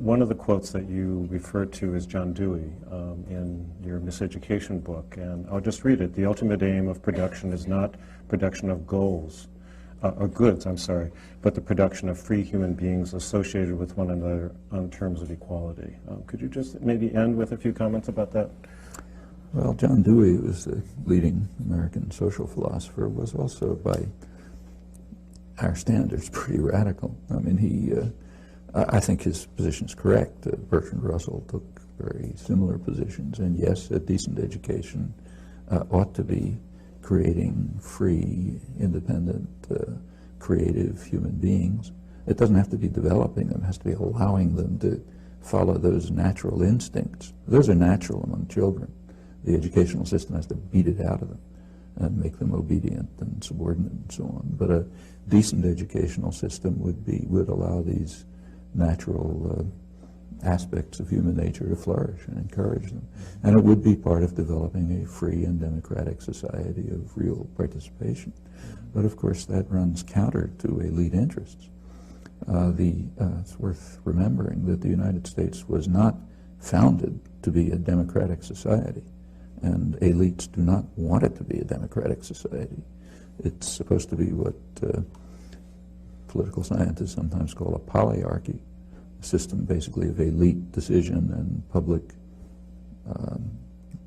one of the quotes that you referred to is John Dewey in your Miseducation book, and I'll just read it. The ultimate aim of production is not production of goals, or goods, I'm sorry, but the production of free human beings associated with one another on terms of equality. Could you just maybe end with a few comments about that? Well, John Dewey was the leading American social philosopher, was also, by our standards, pretty radical. I mean, I think his position is correct. Bertrand Russell took very similar positions, and yes, a decent education ought to be creating free, independent, creative human beings. It doesn't have to be developing them, it has to be allowing them to follow those natural instincts. Those are natural among children. The educational system has to beat it out of them and make them obedient and subordinate and so on. But a decent educational system would allow these natural aspects of human nature to flourish and encourage them. And it would be part of developing a free and democratic society of real participation. But of course that runs counter to elite interests. It's worth remembering that the United States was not founded to be a democratic society, and elites do not want it to be a democratic society. It's supposed to be what political scientists sometimes call a polyarchy, a system basically of elite decision and public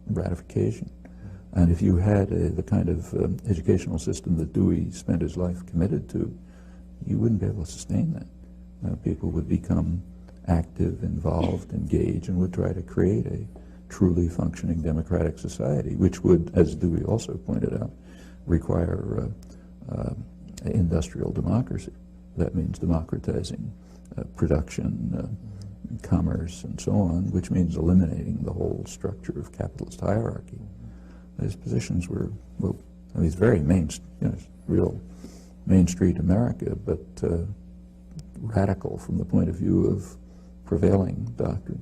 ratification. And if you had the kind of educational system that Dewey spent his life committed to, you wouldn't be able to sustain that. People would become active, involved, engaged, and would try to create a truly functioning democratic society, which would, as Dewey also pointed out, require industrial democracy. That means democratizing production, commerce, and so on, which means eliminating the whole structure of capitalist hierarchy. His positions were, well, I mean, it's very real Main Street America, but radical from the point of view of prevailing doctrine.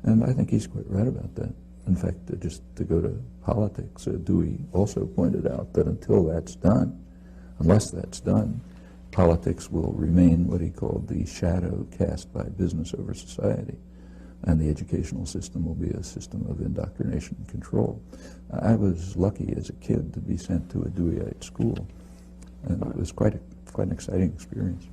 And I think he's quite right about that. In fact, just to go to politics, Dewey also pointed out that until that's done, unless that's done, politics will remain what he called the shadow cast by business over society, and the educational system will be a system of indoctrination and control. I was lucky as a kid to be sent to a Deweyite school, and it was quite an exciting experience.